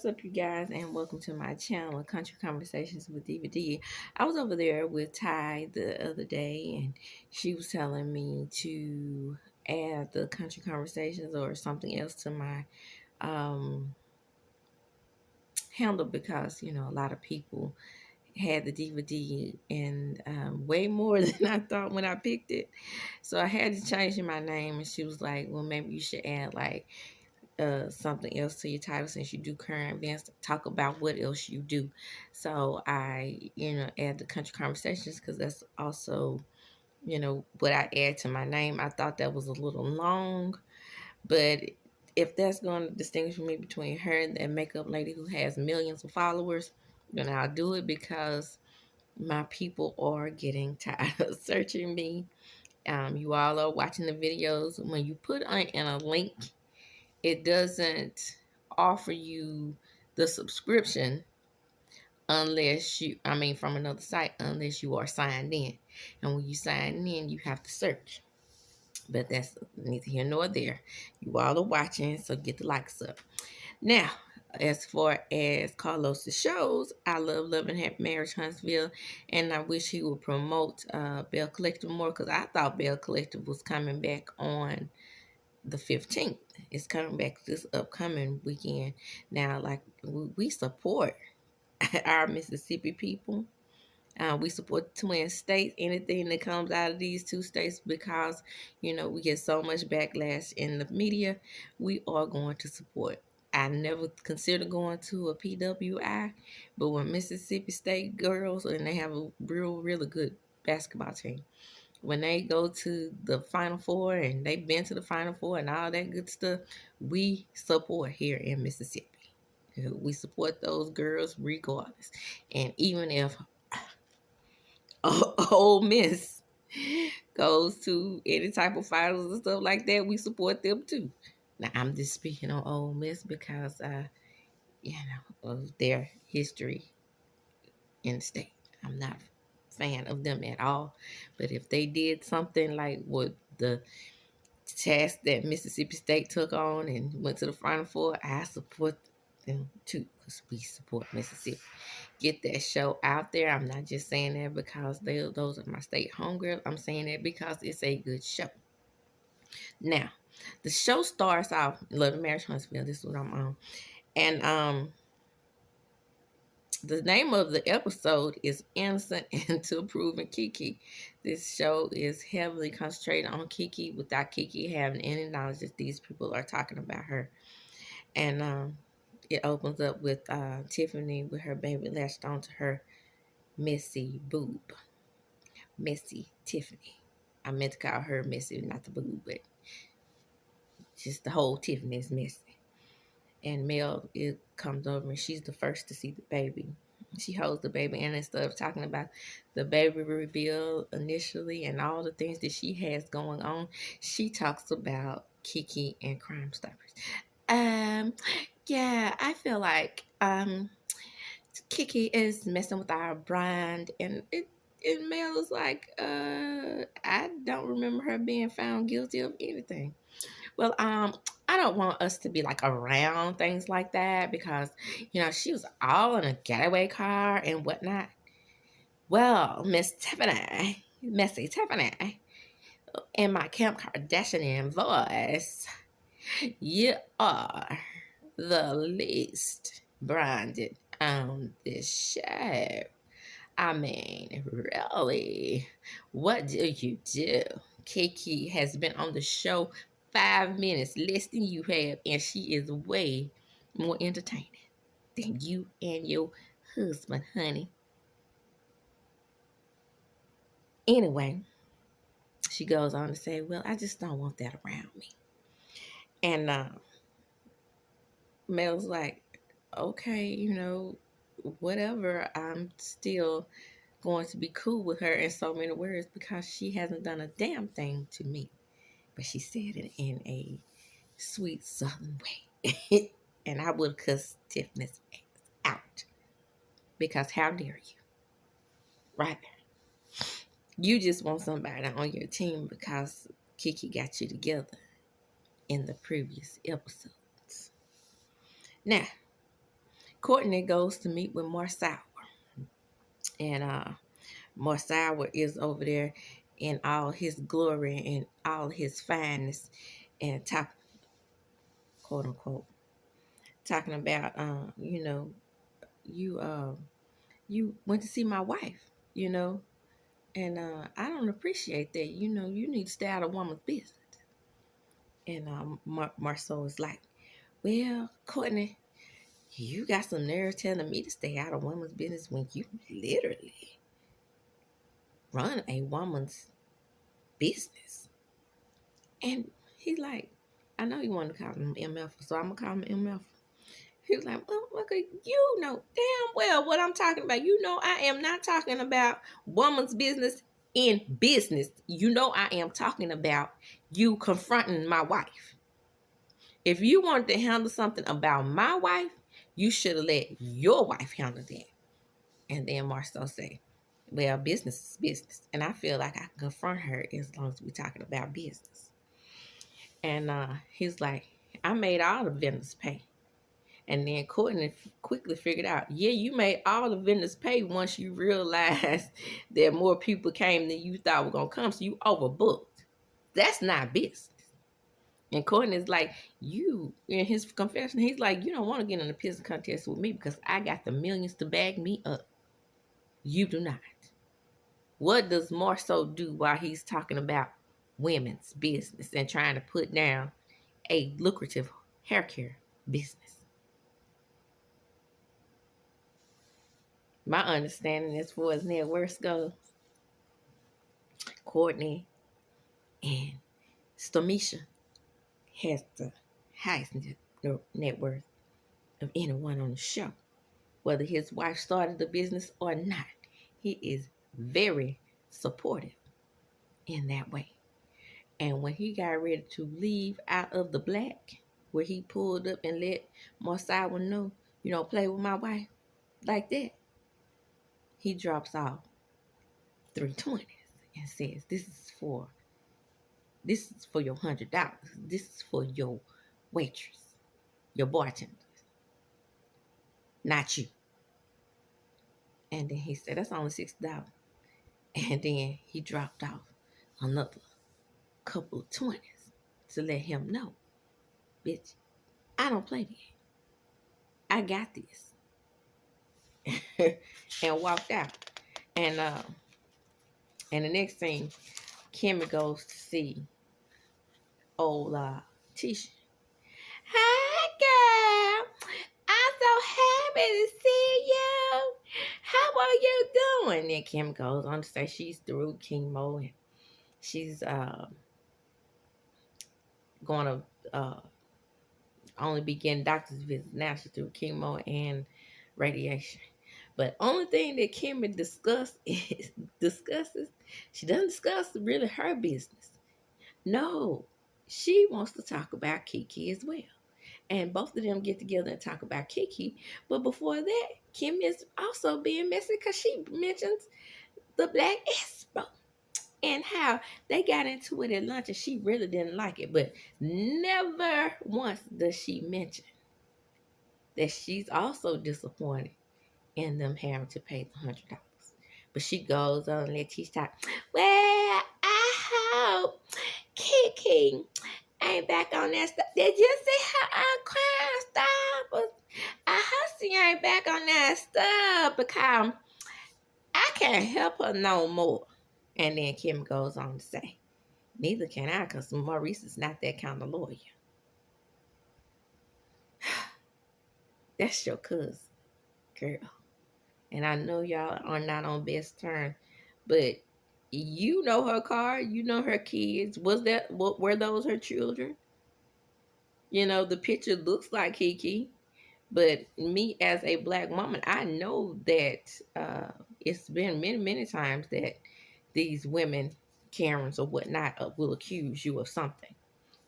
What's up, you guys, and welcome to my channel, Country Conversations with DVD. I was over there with Ty the other day, and she was telling me to add the Country Conversations or something else to my handle because, a lot of people had the DVD and way more than I thought when I picked it. So I had to change my name, and she was like, well, maybe you should add like something else to your title since you do current events. Talk about what else you do. So I, add the Country Conversations because that's also, what I add to my name. I thought that was a little long, but if that's going to distinguish me between her and that makeup lady who has millions of followers, then I'll do it because my people are getting tired of searching me. You all are watching the videos. When you put in a link, it doesn't offer you the subscription unless from another site, unless you are signed in. And when you sign in, you have to search. But that's neither here nor there. You all are watching, so get the likes up. Now, as far as Carlos shows, I love Love and Happy Marriage Huntsville, and I wish he would promote Bell Collective more because I thought Bell Collective was coming back on the 15th. It's coming back this upcoming weekend. Now, like, we support our Mississippi people. We support the Twin States, anything that comes out of these two states, because, we get so much backlash in the media. We are going to support. I never considered going to a PWI, but when Mississippi State girls, and they have a really good basketball team, when they go to the Final Four and they've been to the Final Four and all that good stuff, we support here in Mississippi. We support those girls regardless. And even if Ole Miss goes to any type of finals and stuff like that, we support them too. Now, I'm just speaking on Ole Miss because, of their history in the state. I'm not a fan of them at all. But if they did something like what the task that Mississippi State took on and went to the Final Four, I support them too because we support Mississippi. Get that show out there. I'm not just saying that because those are my state homegirls. I'm saying that because it's a good show. Now, the show starts off Love and Marriage Huntsville. This is what I'm on. And the name of the episode is Innocent Until Proven Kiki. This show is heavily concentrated on Kiki without Kiki having any knowledge that these people are talking about her. And it opens up with Tiffany with her baby latched onto her messy boob. Messy Tiffany. I meant to call her Missy, not the boob, but just the whole Tiffany is messy. And Mel, it comes over and she's the first to see the baby. She holds the baby, and instead of talking about the baby reveal initially and all the things that she has going on, she talks about Kiki and Crime Stoppers. Yeah, I feel like Kiki is messing with our brand, and Mel is like, I don't remember her being found guilty of anything. Well, I don't want us to be like around things like that because, she was all in a getaway car and whatnot. Well, Miss Tiffany, Messy Tiffany, in my Kim Kardashian voice, you are the least branded on this show. I mean, really, what do you do? Kiki has been on the show 5 minutes less than you have, and she is way more entertaining than you and your husband, honey. Anyway, she goes on to say, well, I just don't want that around me. And Mel's like, okay, whatever, I'm still going to be cool with her in so many words because she hasn't done a damn thing to me. But she said it in a sweet southern way. And I would cuss Tiffany's ass out. Because how dare you? Right there. You just want somebody on your team because Kiki got you together in the previous episodes. Now, Courtney goes to meet with MARSAU, and MARSAU is over there in all his glory and all his fineness, and quote unquote, talking about, you went to see my wife, and I don't appreciate that. You need to stay out of woman's business. And Marceau is like, well, Courtney, you got some nerve telling me to stay out of woman's business when you literally run a woman's business. And he's like, I know you want to call him MF, so I'm going to call him MF. He was like, motherfucker, you know damn well what I'm talking about. I am not talking about woman's business in business. I am talking about you confronting my wife. If you wanted to handle something about my wife, you should have let your wife handle that. And then Marceau said, well, business is business. And I feel like I can confront her as long as we're talking about business. And he's like, I made all the vendors pay. And then Courtney quickly figured out, yeah, you made all the vendors pay once you realized that more people came than you thought were going to come. So you overbooked. That's not business. And Courtney's like, in his confession, he's like, you don't want to get in a pissing contest with me because I got the millions to back me up. You do not. What does Marceau do while he's talking about women's business and trying to put down a lucrative hair care business? My understanding as far as net worth goes, Courtney and Stomisha has the highest net worth of anyone on the show. Whether his wife started the business or not, he is very supportive in that way. And when he got ready to leave out of the black, where he pulled up and let Marsawa know, play with my wife like that, he drops off 320s and says, this is for your $100. This is for your waitress, your bartender, not you. And then he said, that's only $60. And then he dropped off another couple of 20s to let him know, bitch, I don't play that. I got this. And walked out. And the next thing, Kimmy goes to see old Tisha. Hi, girl. I'm so happy to see you. How are you doing? And Kim goes on to say she's through chemo and she's going to only be getting doctor's visits. Now she's through chemo and radiation. But only thing that Kimmy discusses, she doesn't discuss really her business. No, she wants to talk about Kiki as well. And both of them get together and talk about Kiki. But before that, Kim is also being messy because she mentions the Black Expo and how they got into it at lunch and she really didn't like it. But never once does she mention that she's also disappointed in them having to pay the $100. But she goes on and lets Tisha talk. Well, I hope Kiki ain't back on that stuff. Did you see her on Crime Stoppers? I hope she ain't back on that stuff because I can't help her no more. And then Kim goes on to say, neither can I because Maurice is not that kind of lawyer. That's your cousin, girl. And I know y'all are not on best terms, but you know her car, you know her kids. Were those her children? The picture looks like Kiki, but me as a Black woman, I know that it's been many, many times that these women, Karens or whatnot, will accuse you of something.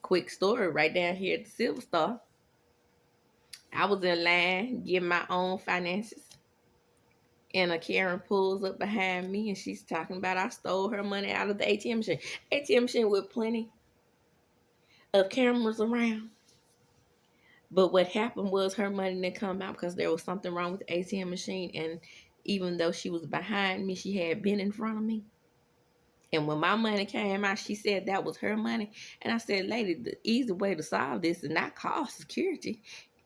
Quick story right down here at the Silver Star. I was in line getting my own finances. And a Karen pulls up behind me and she's talking about I stole her money out of the ATM machine. ATM machine with plenty of cameras around. But what happened was her money didn't come out because there was something wrong with the ATM machine. And even though she was behind me, she had been in front of me. And when my money came out, she said that was her money. And I said, lady, the easy way to solve this and not call security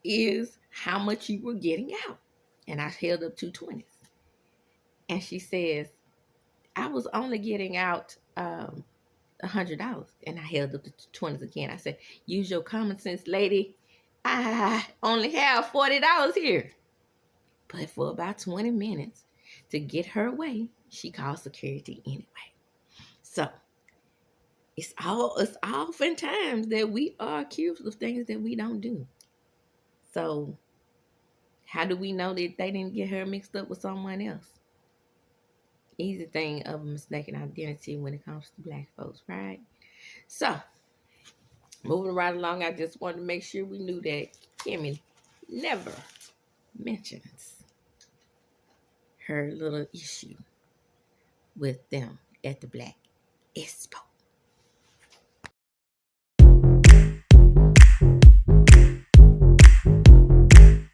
is how much you were getting out. And I held up 220s. And she says, I was only getting out $100. And I held up the 20s again. I said, use your common sense, lady. I only have $40 here. But for about 20 minutes to get her way, she called security anyway. So it's oftentimes that we are accused of things that we don't do. So how do we know that they didn't get her mixed up with someone else? Easy thing of mistaken identity when it comes to black folks, right? So moving right along, I just wanted to make sure we knew that Kimmy never mentions her little issue with them at the Black Expo.